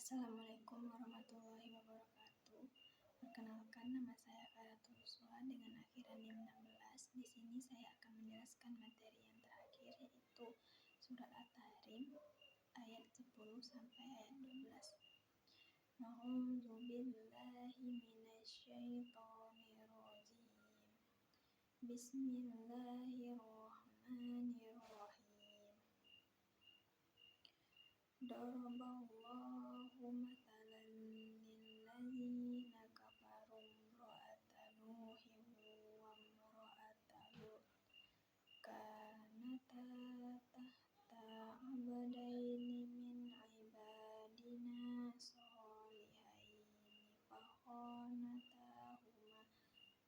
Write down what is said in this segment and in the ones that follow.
Assalamualaikum warahmatullahi wabarakatuh. Perkenalkan, nama saya Karatul Uswa dengan akhiran NIM 16. Di sini saya akan menjelaskan materi yang terakhir, yaitu surat At-Tahrim ayat 10 sampai ayat 12. A'udzu billahi minasyaitonir rajim. Bismillahirrahmanirrahim. Daraballahu mathalan lilladzina kafaru imra'ata Nuhin wa imra'ata Lut kanata tahta 'abdaini min 'ibadina shalihaini fakhanatahuma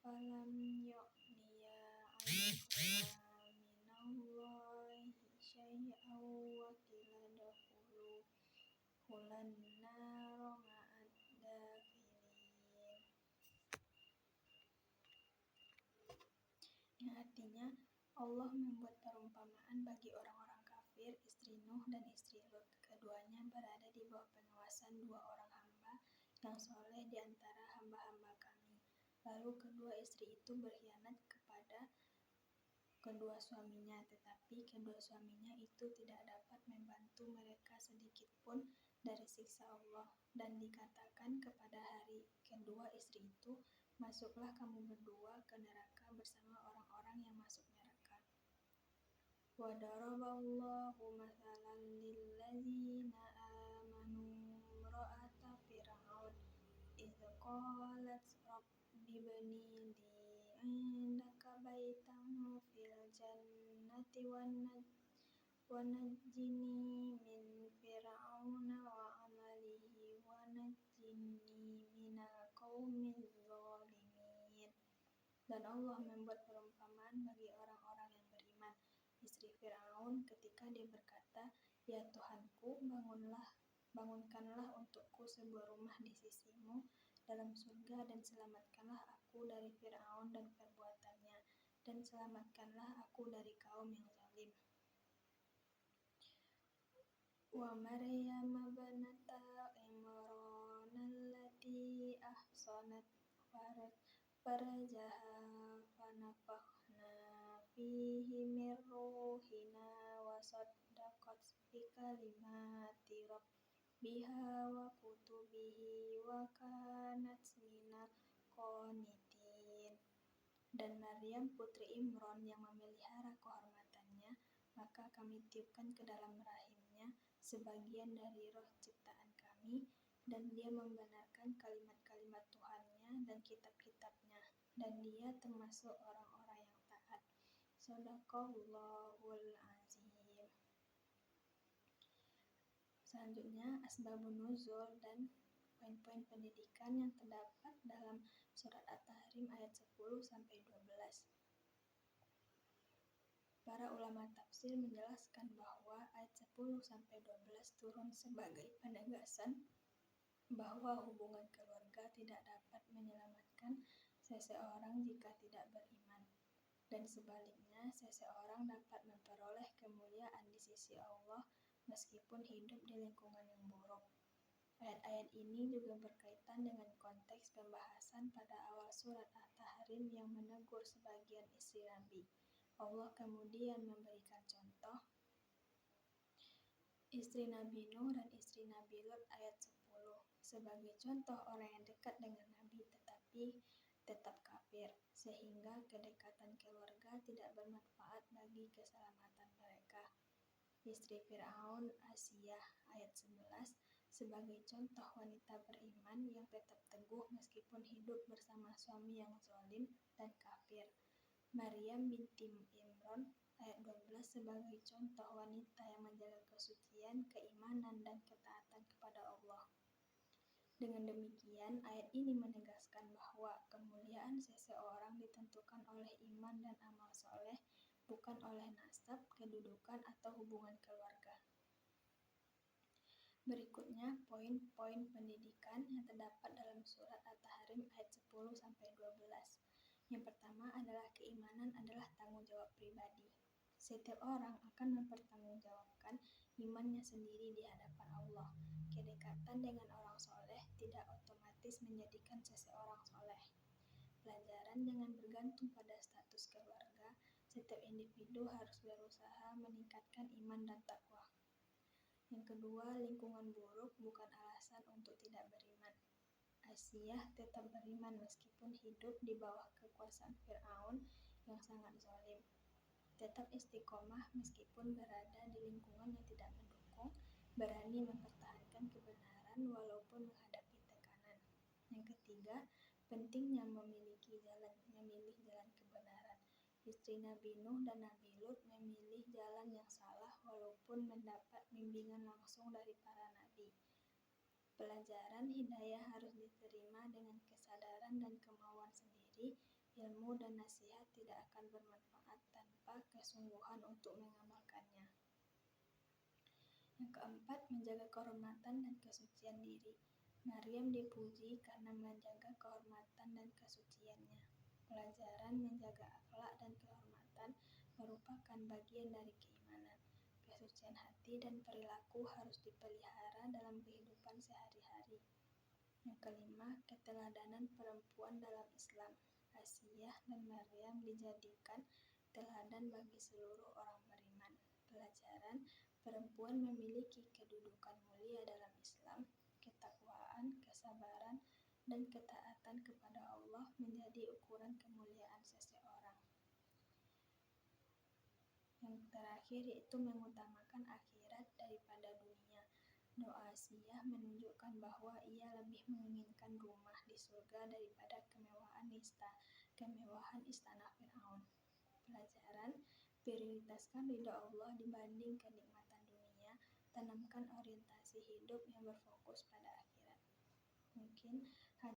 falam yughniya 'anhuma minallahi syai'an wa qila udkhulun nara ma'ad dakhilin, yang artinya Allah membuat perumpamaan bagi orang-orang kafir, istri Nuh dan istri Lut. Keduanya berada di bawah pengawasan dua orang hamba yang soleh di antara hamba-hamba Kami. Lalu kedua istri itu berkhianat kepada kedua suaminya, tetapi kedua suaminya itu tidak dapat membantu mereka sedikit pun dari siksa Allah, dan dikatakan kepada hari kedua istri itu, masuklah kamu berdua ke neraka bersama orang-orang yang masuk neraka. Wa daraballahu mathalan lilladzina amanu imra'ata fir'aun idz qalat rabbi ibni li 'indaka baitan fil jannati wa najjini min fir'auna wa 'amalihi wa najjini minal qaumiz zalimin. Dan Allah membuat perumpamaan bagi orang-orang yang beriman, istri Fir'aun, ketika dia berkata, "Ya Tuhanku, bangunkanlah untukku sebuah rumah di sisimu dalam surga, dan selamatkanlah aku dari Fir'aun dan perbuatannya, dan selamatkanlah aku dari kaum yang zalim. Wa Maryam ibnata Imran allati ahsanat farjaha fanafakhna fihi min ruhina wa saddaqat bikalimati rabbiha wa kutubihi wa kanat minal qanitin." Dan Maryam putri Imran yang memelihara kehormatannya, maka kami tiupkan ke dalam rahimnya sebagian dari roh ciptaan kami, dan dia membenarkan kalimat-kalimat Tuhannya dan kitab-kitabnya, dan dia termasuk orang-orang yang taat. Shadaqallahul azim. Selanjutnya, asbabun nuzul dan poin-poin pendidikan yang terdapat dalam surat At-Tahrim ayat 10 sampai 12. Para ulama tafsir menjelaskan bahwa ayat 10 sampai 12 turun sebagai penegasan bahwa hubungan keluarga tidak dapat menyelamatkan seseorang jika tidak beriman, dan sebaliknya seseorang dapat memperoleh kemuliaan di sisi Allah meskipun hidup di lingkungan yang buruk. Ayat-ayat ini juga berkaitan dengan konteks pembahasan pada awal surat At-Tahrim yang menegur sebagian istri Nabi. Allah kemudian memberikan contoh istri Nabi Nuh dan istri Nabi Lut ayat 10 sebagai contoh orang yang dekat dengan Nabi tetapi tetap kafir, sehingga kedekatan keluarga tidak bermanfaat bagi keselamatan mereka. Istri Fir'aun Asiyah ayat 11 sebagai contoh wanita beriman yang tetap teguh meskipun hidup bersama suami yang zalim dan kafir. Maryam binti Imran ayat 12 sebagai contoh wanita yang menjaga kesucian, keimanan, dan ketaatan kepada Allah. Dengan demikian, ayat ini menegaskan bahwa kemuliaan seseorang ditentukan oleh iman dan amal soleh, bukan oleh nasab, kedudukan, atau hubungan keluarga. Berikutnya, poin-poin pendidikan yang terdapat dalam surat At-Tahrim ayat 10 sampai 12. Yang pertama adalah keimanan adalah tanggung jawab pribadi. Setiap orang akan mempertanggungjawabkan imannya sendiri di hadapan Allah. Kedekatan dengan tidak otomatis menjadikan seseorang soleh. Pelajaran jangan bergantung pada status keluarga. Setiap individu harus berusaha meningkatkan iman dan takwa. Yang kedua, lingkungan buruk bukan alasan untuk tidak beriman. Asiyah tetap beriman meskipun hidup di bawah kekuasaan Fir'aun yang sangat zalim. Tetap istiqomah meskipun berada di lingkungan yang tidak mendukung, berani mempertahankan kebenaran walaupun menghadapi tekanan. Yang ketiga, pentingnya memilih jalan kebenaran. Istri Nabi Nuh dan Nabi Lut memilih jalan yang salah walaupun mendapat bimbingan langsung dari para nabi. Pelajaran hidayah harus diterima dengan kesadaran dan kemauan sendiri. Ilmu dan nasihat tidak akan bermanfaat tanpa kesungguhan untuk mengamalkannya. Yang keempat, menjaga kehormatan dan kesucian diri. Maryam dipuji karena menjaga kehormatan dan kesuciannya. Pelajaran menjaga akhlak dan kehormatan merupakan bagian dari keimanan. Kesucian hati dan perilaku harus dipelihara dalam kehidupan sehari-hari. Yang kelima, keteladanan perempuan dalam Islam. Asiyah dan Maryam dijadikan teladan bagi seluruh orang beriman. Pelajaran, perempuan memiliki kedudukan mulia dalam Islam. Ketakwaan, kesabaran, dan ketaatan kepada Allah menjadi ukuran kemuliaan seseorang. Yang terakhir yaitu mengutamakan akhirat daripada dunia. Doa Asiyah menunjukkan bahwa ia lebih menginginkan rumah di surga daripada kemewahan istana Fir'aun. Pelajaran, prioritaskan ridha Allah dibanding kenikmatan dunia. Tanamkan orientasi hidup yang berfokus pada akhirat. Mungkin